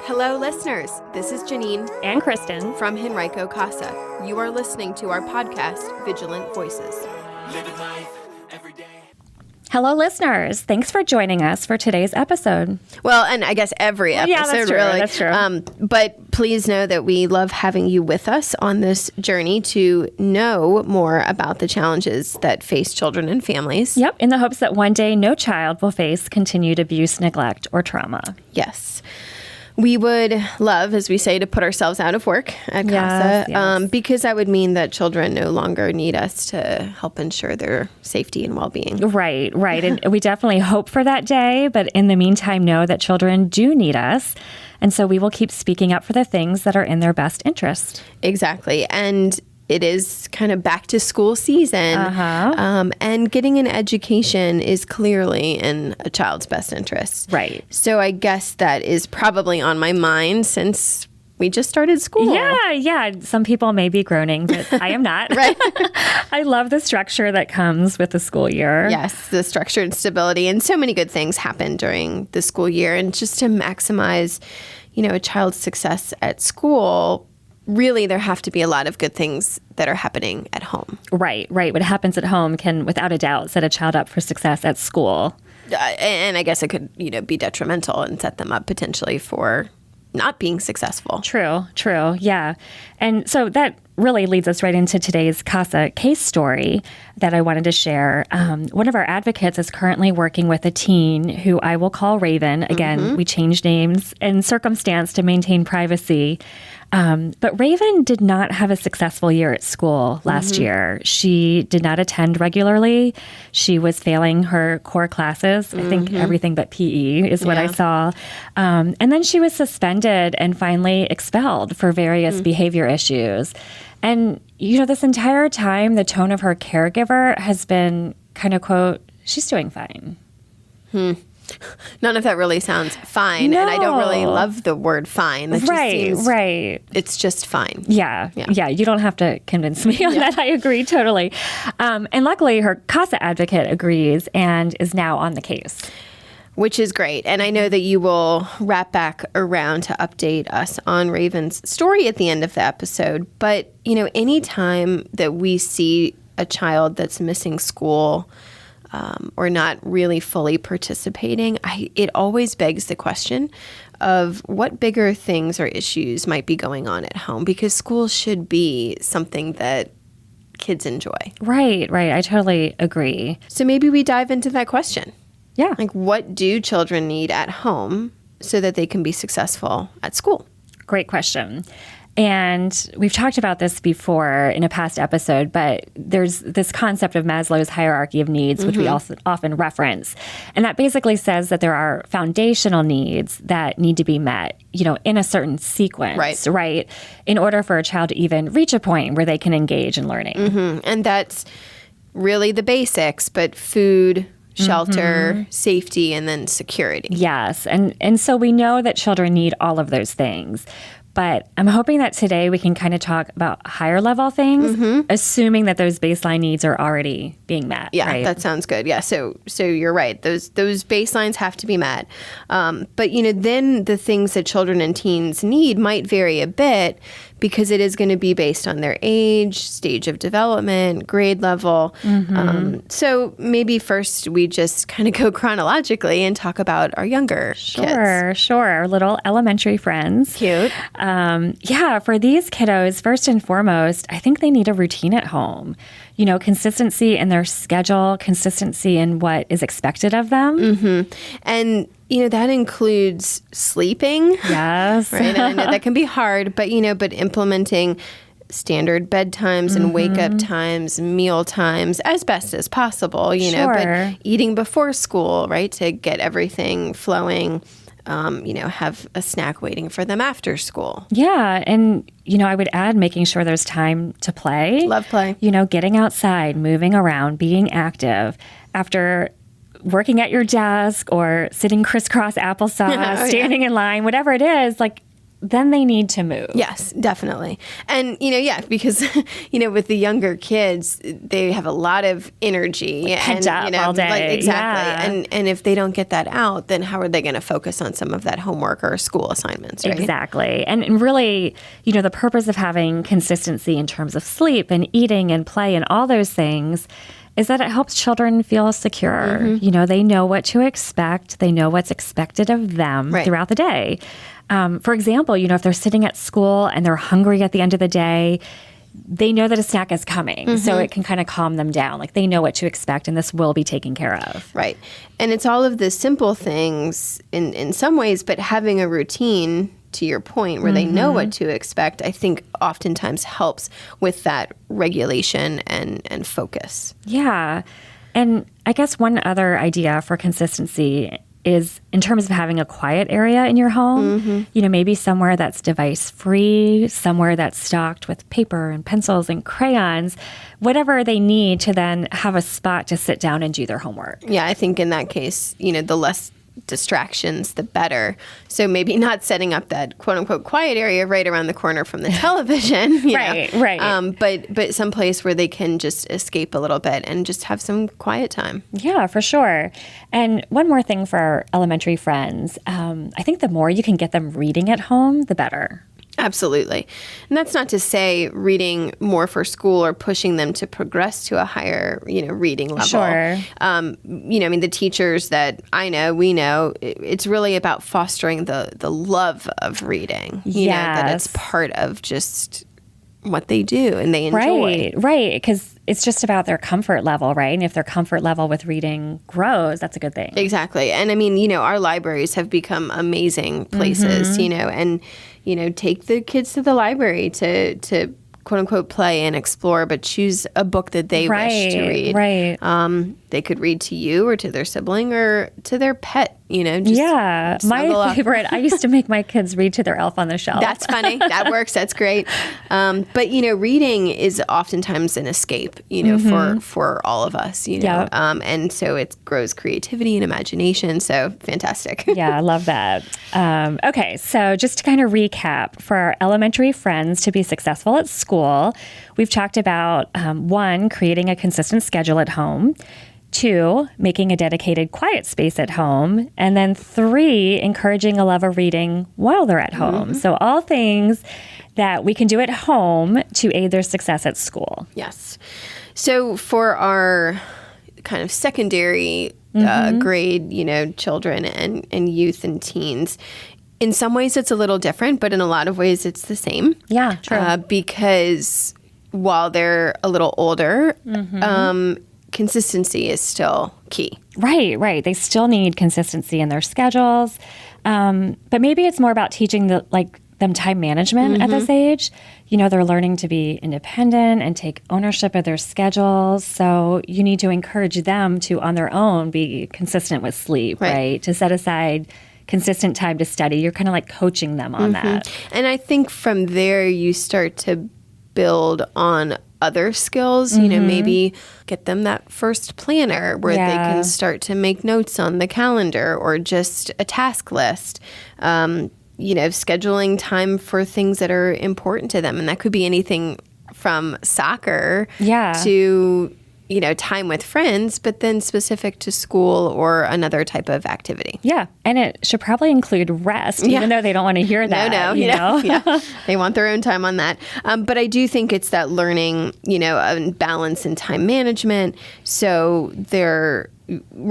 Hello, listeners. This is Janine and Kristen from Henrico Casa. You are listening to our podcast, Vigilant Voices. Living life every day. Hello, listeners. Thanks for joining us for today's episode. Well, and I guess every episode, yeah, that's true, really. That's true. But please know that we love having you with us on this journey to know more about the challenges that face children and families. Yep, in the hopes that one day no child will face continued abuse, neglect, or trauma. Yes. We would love, as we say, to put ourselves out of work at CASA, Yes. because that would mean that children no longer need us to help ensure their safety and well-being. Right. And we definitely hope for that day, but in the meantime, know that children do need us. And so we will keep speaking up for the things that are in their best interest. Exactly. And it is kind of back to school season. And getting an education is clearly in a child's best interest. Right. So I guess that is probably on my mind since we just started school. Yeah. Some people may be groaning, but I am not. Right. I love the structure that comes with the school year. Yes, the structure and stability, and so many good things happen during the school year. And just to maximize, a child's success at school, really, there have to be a lot of good things that are happening at home. Right. What happens at home can, without a doubt, set a child up for success at school. And I guess it could, be detrimental and set them up potentially for not being successful. True. Yeah. And so that really leads us right into today's CASA case story that I wanted to share. One of our advocates is currently working with a teen who I will call Raven. Again, we changed names and circumstance to maintain privacy. But Raven did not have a successful year at school last year. She did not attend regularly. She was failing her core classes. I think everything but PE is what I saw. And then she was suspended and finally expelled for various behavior issues. And, this entire time, the tone of her caregiver has been kind of, quote, she's doing fine. None of that really sounds fine. No. And I don't really love the word fine. It just seems, Right. It's just fine. Yeah. You don't have to convince me on that. I agree totally. And luckily, her CASA advocate agrees and is now on the case. Which is great. And I know that you will wrap back around to update us on Raven's story at the end of the episode. But, anytime that we see a child that's missing school or not really fully participating, it always begs the question of what bigger things or issues might be going on at home, because school should be something that kids enjoy. Right. I totally agree. So maybe we dive into that question. Yeah. Like, what do children need at home so that they can be successful at school? Great question. And we've talked about this before in a past episode, but there's this concept of Maslow's hierarchy of needs, which we also often reference. And that basically says that there are foundational needs that need to be met, in a certain sequence, right? In order for a child to even reach a point where they can engage in learning. And that's really the basics, but food, shelter, safety, and then security. Yes. And so we know that children need all of those things. But I'm hoping that today we can kind of talk about higher level things, assuming that those baseline needs are already being met. Yeah, right? that sounds good. Yeah, so you're right. Those baselines have to be met. But, then the things that children and teens need might vary a bit because it is going to be based on their age, stage of development, grade level. So maybe first we just kind of go chronologically and talk about our younger kids. Sure. Our little elementary friends. Cute. For these kiddos, first and foremost, I think they need a routine at home. Consistency in their schedule, consistency in what is expected of them. And, that includes sleeping. Yes. Right. And I know that can be hard, but implementing standard bedtimes and wake up times, meal times as best as possible, but eating before school, right, to get everything flowing. Have a snack waiting for them after school. Yeah. And, I would add making sure there's time to play. Love play. Getting outside, moving around, being active. After working at your desk or sitting crisscross applesauce, standing in line, whatever it is, like then they need to move. Yes, definitely. And, because, with the younger kids, they have a lot of energy. Pent up all day. Exactly. Yeah. And if they don't get that out, then how are they going to focus on some of that homework or school assignments, right? Exactly. And really, the purpose of having consistency in terms of sleep and eating and play and all those things is that it helps children feel secure. They know what to expect. They know what's expected of them throughout the day. For example, if they're sitting at school and they're hungry at the end of the day, they know that a snack is coming. So it can kind of calm them down. Like they know what to expect and this will be taken care of. Right. And it's all of the simple things in some ways, but having a routine, to your point, where they know what to expect, I think oftentimes helps with that regulation and focus. Yeah. And I guess one other idea for consistency is in terms of having a quiet area in your home, maybe somewhere that's device free, somewhere that's stocked with paper and pencils and crayons, whatever they need to then have a spot to sit down and do their homework. Yeah, I think in that case, the less distractions, the better. So maybe not setting up that quote unquote quiet area right around the corner from the television. Right. But someplace where they can just escape a little bit and just have some quiet time. Yeah, for sure. And one more thing for our elementary friends, I think the more you can get them reading at home, the better. Absolutely. And that's not to say reading more for school or pushing them to progress to a higher, reading level. Sure. The teachers that I know, we know, it's really about fostering the love of reading. That it's part of just what they do and they enjoy. Right. Because it's just about their comfort level, right? And if their comfort level with reading grows, that's a good thing. Exactly. And our libraries have become amazing places, and take the kids to the library to quote unquote play and explore, but choose a book that they wish to read. Right. They could read to you or to their sibling or to their pet, just my favorite. I used to make my kids read to their Elf on the Shelf. That's funny. That works. That's great. But, reading is oftentimes an escape, for all of us, Yep. And so it grows creativity and imagination. So fantastic. Yeah, I love that. Okay, so just to kind of recap, for our elementary friends to be successful at school, we've talked about 1, creating a consistent schedule at home. 2, making a dedicated quiet space at home. And then 3, encouraging a love of reading while they're at home. So all things that we can do at home to aid their success at school. Yes. So for our kind of secondary grade, children and youth and teens, in some ways it's a little different, but in a lot of ways it's the same. Yeah, true. Because while they're a little older, consistency is still key. Right. They still need consistency in their schedules. But maybe it's more about teaching them time management at this age. They're learning to be independent and take ownership of their schedules. So you need to encourage them to, on their own, be consistent with sleep, right? To set aside consistent time to study. You're kind of like coaching them on that. And I think from there you start to build on other skills, maybe get them that first planner where they can start to make notes on the calendar or just a task list, scheduling time for things that are important to them. And that could be anything from soccer to, time with friends, but then specific to school or another type of activity. Yeah. And it should probably include rest, even though they don't want to hear that. No. They want their own time on that. But I do think it's that learning, balance and time management. So we're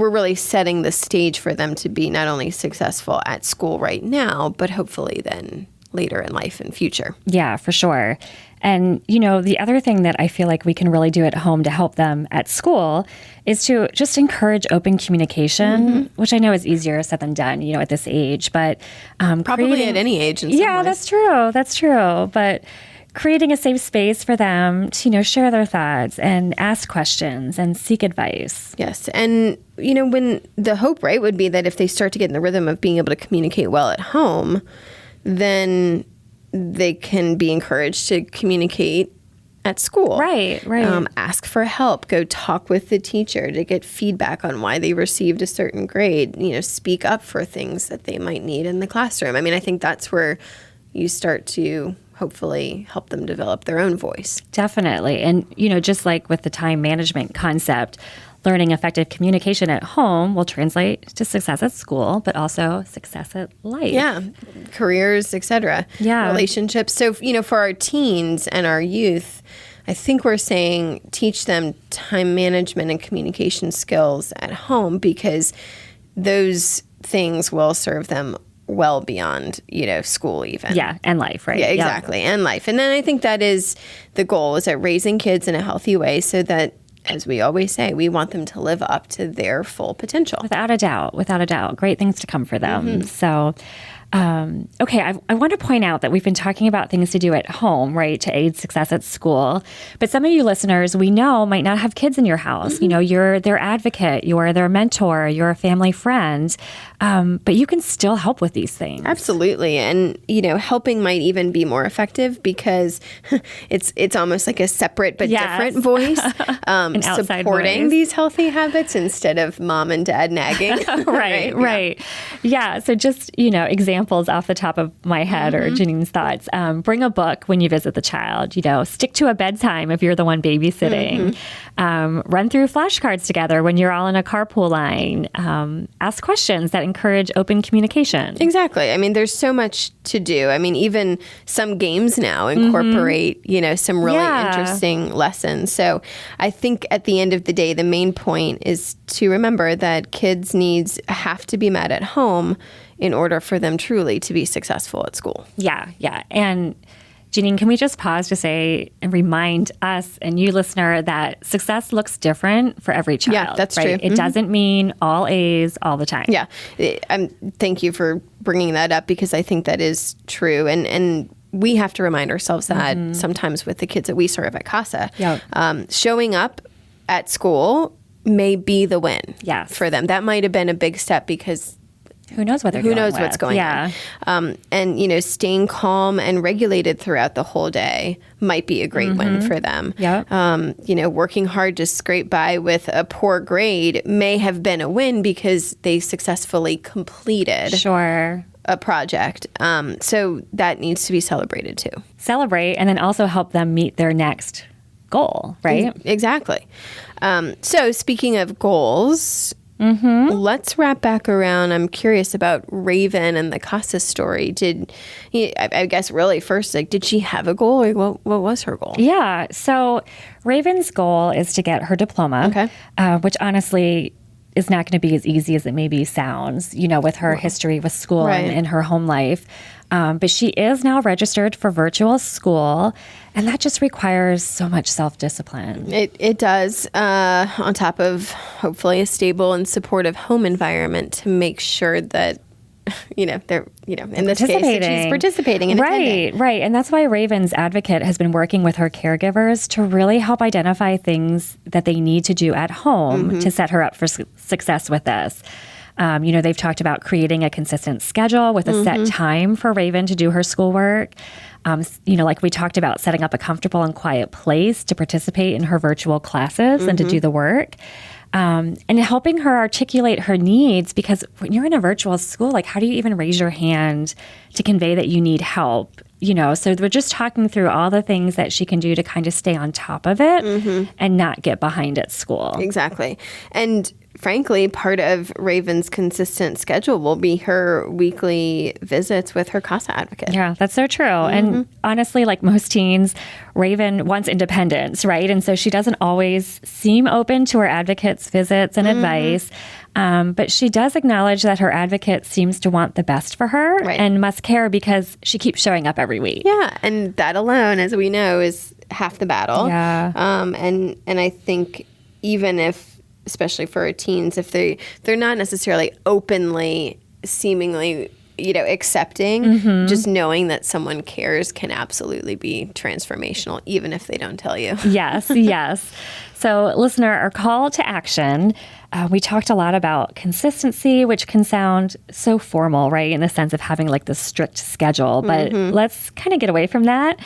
really setting the stage for them to be not only successful at school right now, but hopefully then later in life and future. Yeah, for sure. And, the other thing that I feel like we can really do at home to help them at school is to just encourage open communication, which I know is easier said than done, at this age. But probably at any age in some ways. That's true. But creating a safe space for them to, share their thoughts and ask questions and seek advice. Yes. And, when the hope, would be that if they start to get in the rhythm of being able to communicate well at home, then they can be encouraged to communicate at school. Right. Ask for help. Go talk with the teacher to get feedback on why they received a certain grade. Speak up for things that they might need in the classroom. I mean, I think that's where you start to hopefully help them develop their own voice. Definitely. And, just like with the time management concept, learning effective communication at home will translate to success at school, but also success at life. Yeah, careers, etc. Yeah. Relationships. So, for our teens and our youth, I think we're saying teach them time management and communication skills at home, because those things will serve them well beyond, school even. Yeah, and life, right? Yeah, exactly. And life. And then I think that is the goal, is that raising kids in a healthy way so that, as we always say, we want them to live up to their full potential. Without a doubt. Great things to come for them. So, okay, I want to point out that we've been talking about things to do at home, right, to aid success at school. But some of you listeners, we know, might not have kids in your house. You're their advocate, you're their mentor, you're a family friend, but you can still help with these things. Absolutely. And, helping might even be more effective because it's almost like a separate but different voice, An outside supporting voice. these healthy habits instead of mom and dad nagging. Right. Yeah. So just, examples off the top of my head or Janine's thoughts. Bring a book when you visit the child, stick to a bedtime if you're the one babysitting. Run through flashcards together when you're all in a carpool line. Ask questions that encourage open communication. Exactly. I mean, there's so much to do. I mean, even some games now incorporate, some really interesting lessons. So I think at the end of the day, the main point is to remember that kids' needs have to be met at home in order for them truly to be successful at school. Yeah. And Janine, can we just pause to say and remind us and you, listener, that success looks different for every child. Yeah, that's right? true. It doesn't mean all A's all the time. Yeah. Thank you for bringing that up, because I think that is true. And we have to remind ourselves that sometimes with the kids that we serve at CASA. Yep. Showing up at school may be the win for them. That might have been a big step, because who knows what they're who dealing knows with. what's going on. And, staying calm and regulated throughout the whole day might be a great win for them. Yep. Working hard to scrape by with a poor grade may have been a win because they successfully completed a project. So that needs to be celebrated too. Celebrate, and then also help them meet their next goal, right? Exactly. So speaking of goals, let's wrap back around. I'm curious about Raven and the CASA story. I guess really first, did she have a goal, or what was her goal? Yeah. So Raven's goal is to get her diploma, which honestly is not going to be as easy as it maybe sounds, with her history with school and her home life. But she is now registered for virtual school, and that just requires so much self-discipline. It does, on top of hopefully a stable and supportive home environment to make sure that, they're, in this case, that she's participating and attending. Right. And that's why Raven's advocate has been working with her caregivers to really help identify things that they need to do at home to set her up for success with this. They've talked about creating a consistent schedule with a set time for Raven to do her schoolwork. Like we talked about, setting up a comfortable and quiet place to participate in her virtual classes and to do the work. And helping her articulate her needs, because when you're in a virtual school, how do you even raise your hand to convey that you need help? So we're just talking through all the things that she can do to kind of stay on top of it and not get behind at school. Exactly. And frankly, part of Raven's consistent schedule will be her weekly visits with her CASA advocate. Yeah, that's so true. And honestly, like most teens, Raven wants independence, right? And so she doesn't always seem open to her advocate's visits and advice. But she does acknowledge that her advocate seems to want the best for her and must care because she keeps showing up every week. Yeah, and that alone, as we know, is half the battle. Yeah. And I think even if, especially for teens, if they're not necessarily openly, seemingly, accepting, just knowing that someone cares can absolutely be transformational, even if they don't tell you. Yes. So, listener, our call to action, We talked a lot about consistency, which can sound so formal, right? In the sense of having like this strict schedule, but let's kind of get away from that.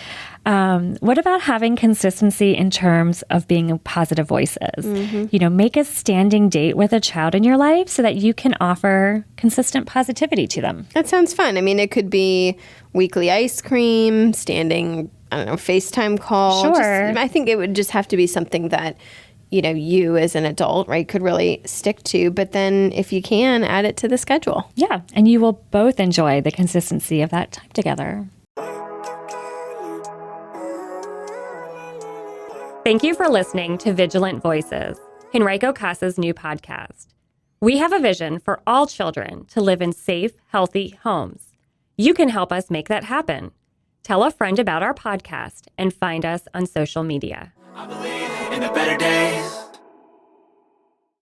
What about having consistency in terms of being positive voices? Make a standing date with a child in your life so that you can offer consistent positivity to them. That sounds fun. I mean, it could be weekly ice cream, standing, I don't know, FaceTime call. Sure. I think it would just have to be something that, you as an adult, right, could really stick to. But then if you can, add it to the schedule. Yeah, and you will both enjoy the consistency of that time together. Thank you for listening to Vigilant Voices, Henrico Casa's new podcast. We have a vision for all children to live in safe, healthy homes. You can help us make that happen. Tell a friend about our podcast and find us on social media. I believe in the better days.